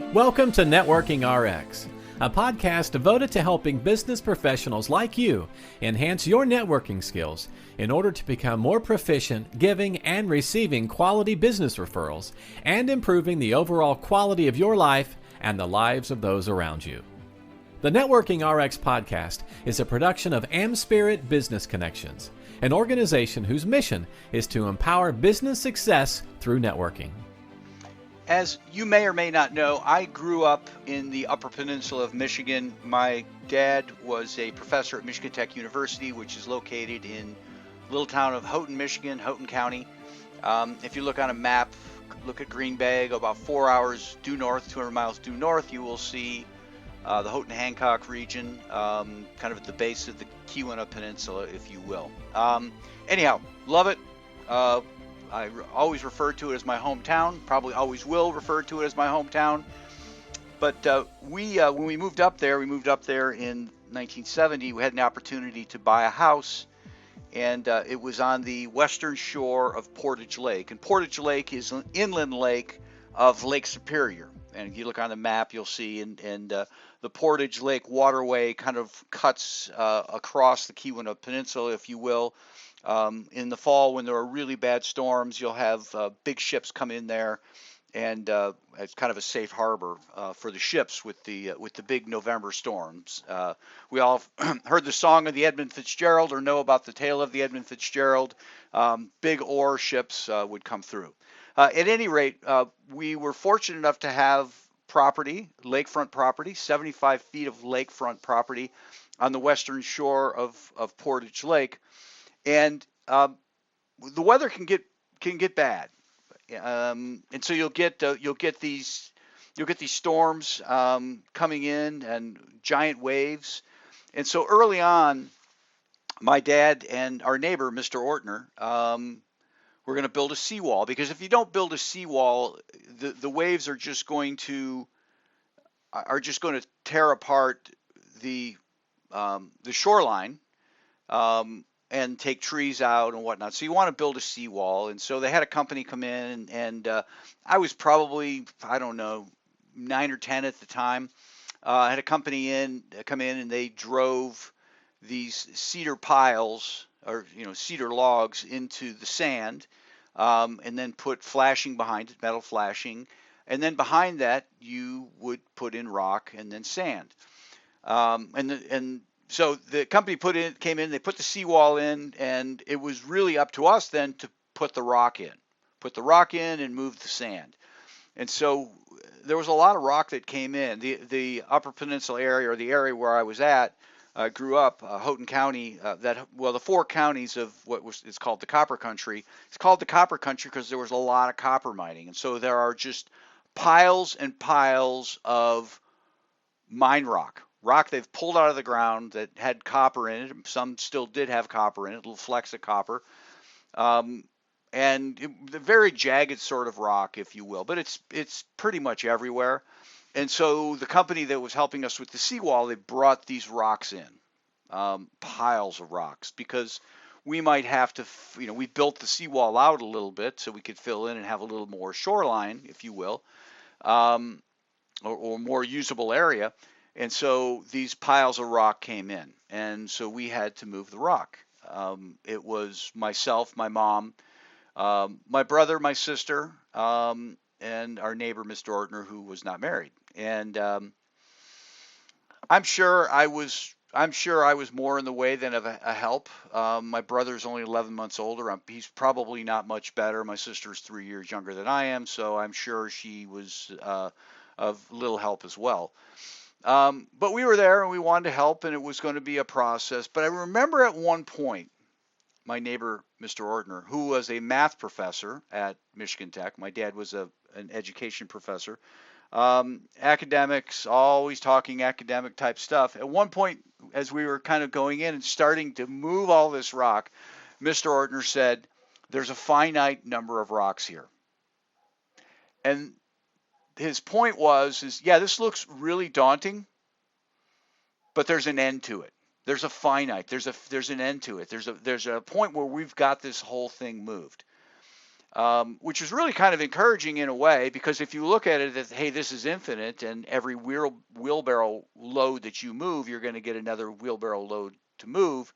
Welcome to Networking RX, a podcast devoted to helping business professionals like you enhance your networking skills in order to become more proficient giving and receiving quality business referrals and improving the overall quality of your life and the lives of those around you. The Networking RX podcast is a production of AmSpirit Business Connections, an organization whose mission is to empower business success through networking. As you may or may not know, I grew up in the Upper Peninsula of Michigan. My dad was a professor at Michigan Tech University, which is located in the little town of Houghton, Michigan, Houghton County. If you look on a map, look at Green Bay, go about 4 hours due north, 200 miles due north, you will see the Houghton-Hancock region, kind of at the base of the Keweenaw Peninsula, if you will. Anyhow, love it. I always refer to it as my hometown, probably always will refer to it as my hometown. But when we moved up there in 1970, we had an opportunity to buy a house, and it was on the western shore of Portage Lake. And Portage Lake is an inland lake of Lake Superior. And if you look on the map, you'll see, and the Portage Lake waterway kind of cuts across the Keweenaw Peninsula, if you will. In the fall, when there are really bad storms, you'll have big ships come in there, and it's kind of a safe harbor for the ships with the big November storms. We all heard the song of the Edmund Fitzgerald, or know about the tale of the Edmund Fitzgerald. Big ore ships would come through. At any rate, we were fortunate enough to have property, lakefront property, 75 feet of lakefront property on the western shore of Portage Lake. And the weather can get bad, and so you'll get these storms coming in and giant waves. And so early on, my dad and our neighbor, Mr. Ortner, were going to build a seawall, because if you don't build a seawall, the waves are just going to tear apart the shoreline. And take trees out and whatnot. So you want to build a seawall. And so they had a company come in, and I was probably, 9 or 10 at the time. I had a company come in, and they drove these cedar piles, or cedar logs, into the sand, and then put flashing behind it, metal flashing. And then behind that, you would put in rock and then sand. So the company came in, they put the seawall in, and it was really up to us then to put the rock in and move the sand. And so there was a lot of rock that came in. The Upper Peninsula area, or the area where I was at, grew up, Houghton County, the four counties of it's called the Copper Country. It's called the Copper Country because there was a lot of copper mining. And so there are just piles and piles of mine rock they've pulled out of the ground that had copper in it. Some still did have copper in it, little flecks of copper. The very jagged sort of rock, if you will, but it's pretty much everywhere. And so the company that was helping us with the seawall, they brought these rocks in, piles of rocks, because we might have to, we built the seawall out a little bit so we could fill in and have a little more shoreline, if you will, or more usable area. And so these piles of rock came in, and so we had to move the rock. It was myself, my mom, my brother, my sister, and our neighbor, Mr. Ortner, who was not married. And I'm sure I was more in the way than of a help. My brother's only 11 months older. He's probably not much better. My sister's 3 years younger than I am, so I'm sure she was of little help as well. But we were there, and we wanted to help, and it was going to be a process. But I remember at one point, my neighbor, Mr. Ortner, who was a math professor at Michigan Tech. My dad was an education professor. Academics, always talking academic type stuff. At one point, as we were kind of going in and starting to move all this rock, Mr. Ortner said, "There's a finite number of rocks here." And his point was, this looks really daunting, but there's an end to it. There's a finite. There's an end to it. There's a point where we've got this whole thing moved. which is really kind of encouraging in a way, because if you look at it as, hey, this is infinite, and every wheelbarrow load that you move, you're going to get another wheelbarrow load to move,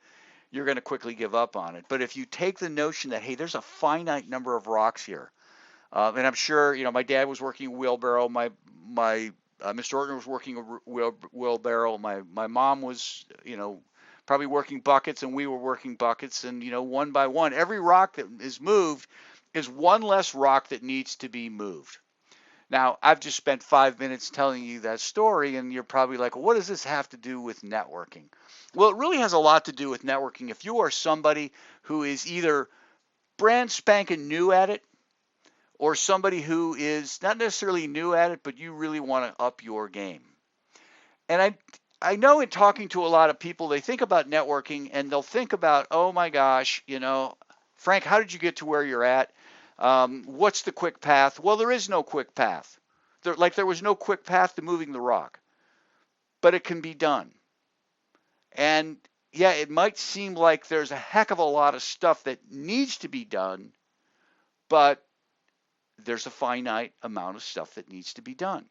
you're going to quickly give up on it. But if you take the notion that, hey, there's a finite number of rocks here, and I'm sure, my dad was working a wheelbarrow, my Mr. Ortner was working a wheelbarrow, my mom was, probably working buckets, and we were working buckets, and one by one, every rock that is moved is one less rock that needs to be moved. Now, I've just spent 5 minutes telling you that story, and you're probably like, well, what does this have to do with networking? Well, it really has a lot to do with networking. If you are somebody who is either brand spanking new at it, or somebody who is not necessarily new at it, but you really want to up your game. And I know in talking to a lot of people, they think about networking and they'll think about, oh my gosh, Frank, how did you get to where you're at? What's the quick path? Well, there is no quick path. There was no quick path to moving the rock, but it can be done. And yeah, it might seem like there's a heck of a lot of stuff that needs to be done, but there's a finite amount of stuff that needs to be done.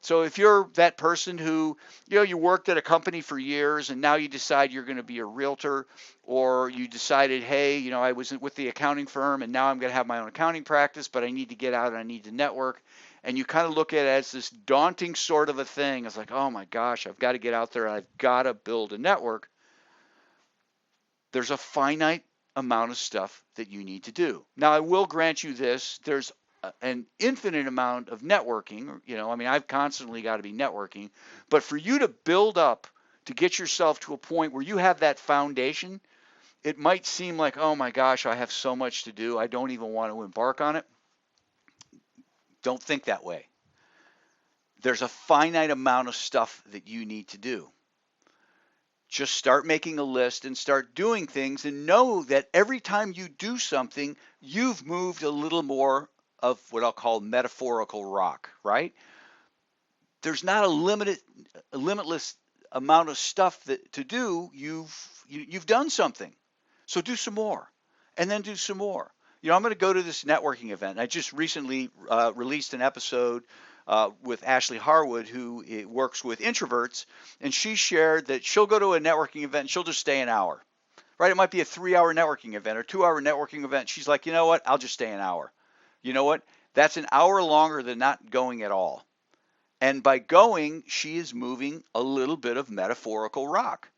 So if you're that person who, you worked at a company for years and now you decide you're going to be a realtor, or you decided, hey, I was with the accounting firm and now I'm going to have my own accounting practice, but I need to get out and I need to network. And you kind of look at it as this daunting sort of a thing. It's like, oh my gosh, I've got to get out there and I've got to build a network. There's a finite amount of stuff that you need to do. Now, I will grant you this. There's an infinite amount of networking. I've constantly got to be networking. But for you to build up, to get yourself to a point where you have that foundation, it might seem like, oh my gosh, I have so much to do, I don't even want to embark on it. Don't think that way. There's a finite amount of stuff that you need to do. Just start making a list and start doing things, and know that every time you do something, you've moved a little more of what I'll call metaphorical rock, right? There's not a limitless amount of stuff to do. You've done something. So do some more, and then do some more. I'm going to go to this networking event. I just recently released an episode with Ashley Harwood, who works with introverts, and she shared that she'll go to a networking event and she'll just stay an hour, right? It might be a 3-hour networking event or 2-hour networking event. She's like, you know what? I'll just stay an hour. You know what? That's an hour longer than not going at all. And by going, she is moving a little bit of metaphorical rock.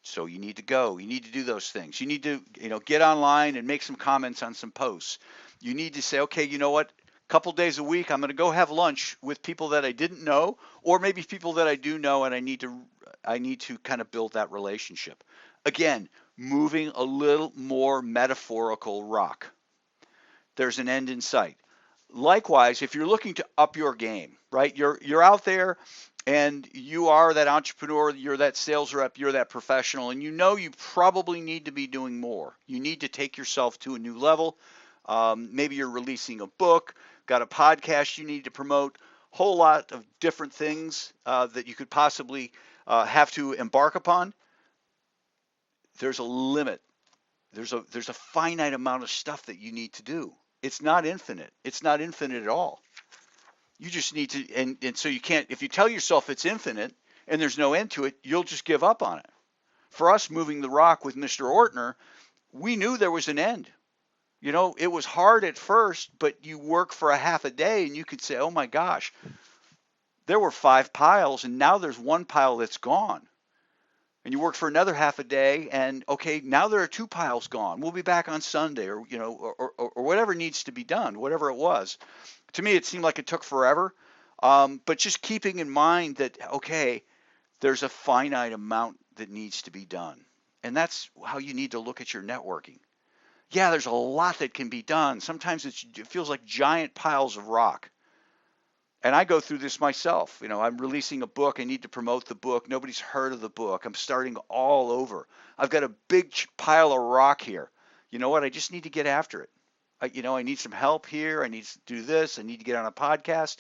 So you need to go. You need to do those things. You need to, get online and make some comments on some posts. You need to say, okay, you know what? A couple days a week, I'm going to go have lunch with people that I didn't know, or maybe people that I do know, and I need to kind of build that relationship. Again, moving a little more metaphorical rock. There's an end in sight. Likewise, if you're looking to up your game, right? You're out there and you are that entrepreneur, you're that sales rep, you're that professional, and you probably need to be doing more. You need to take yourself to a new level. Maybe you're releasing a book, got a podcast you need to promote, whole lot of different things that you could possibly have to embark upon. There's a limit. There's a finite amount of stuff that you need to do. It's not infinite. It's not infinite at all. You just need to, and so you can't, if you tell yourself it's infinite and there's no end to it, you'll just give up on it. For us moving the rock with Mr. Ortner, we knew there was an end. It was hard at first, but you work for a half a day and you could say, oh my gosh, there were 5 piles and now there's 1 pile that's gone. And you work for another half a day, and okay, now there are 2 piles gone. We'll be back on Sunday, or whatever needs to be done, whatever it was. To me, it seemed like it took forever, but just keeping in mind that, okay, there's a finite amount that needs to be done, and that's how you need to look at your networking. Yeah, there's a lot that can be done. Sometimes it feels like giant piles of rock. And I go through this myself. I'm releasing a book. I need to promote the book. Nobody's heard of the book. I'm starting all over. I've got a big pile of rock here. You know what? I just need to get after it. I need some help here. I need to do this. I need to get on a podcast.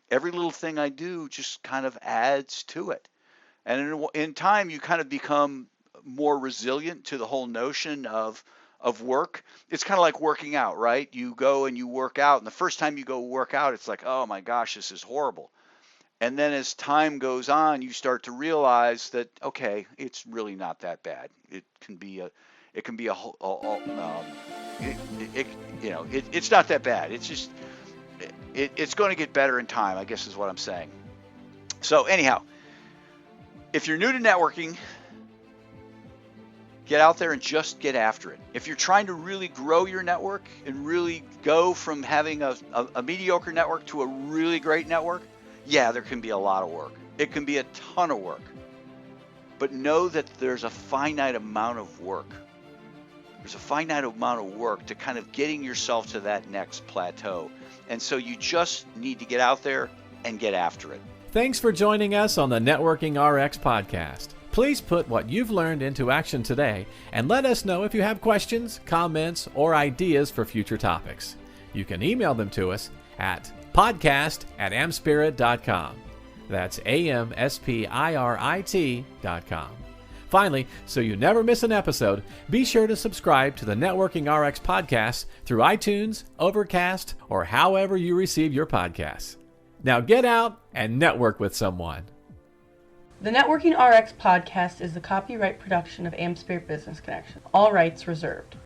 Every little thing I do just kind of adds to it. And in time, you kind of become more resilient to the whole notion of of work. It's kind of like working out, right? You go and you work out, and the first time you go work out, it's like, oh my gosh, this is horrible. And then as time goes on, you start to realize that, okay, it's really not that bad. It's not that bad. It's just, it's going to get better in time, I guess is what I'm saying. So anyhow, if you're new to networking, get out there and just get after it. If you're trying to really grow your network and really go from having a mediocre network to a really great network, yeah, there can be a lot of work. It can be a ton of work. But know that there's a finite amount of work. There's a finite amount of work to kind of getting yourself to that next plateau. And so you just need to get out there and get after it. Thanks for joining us on the Networking RX podcast. Please put what you've learned into action today and let us know if you have questions, comments, or ideas for future topics. You can email them to us at podcast@amspirit.com. That's AmSpirit.com. Finally, so you never miss an episode, be sure to subscribe to the Networking RX podcast through iTunes, Overcast, or however you receive your podcasts. Now get out and network with someone. The Networking RX podcast is the copyright production of AmSpirit Business Connection. All rights reserved.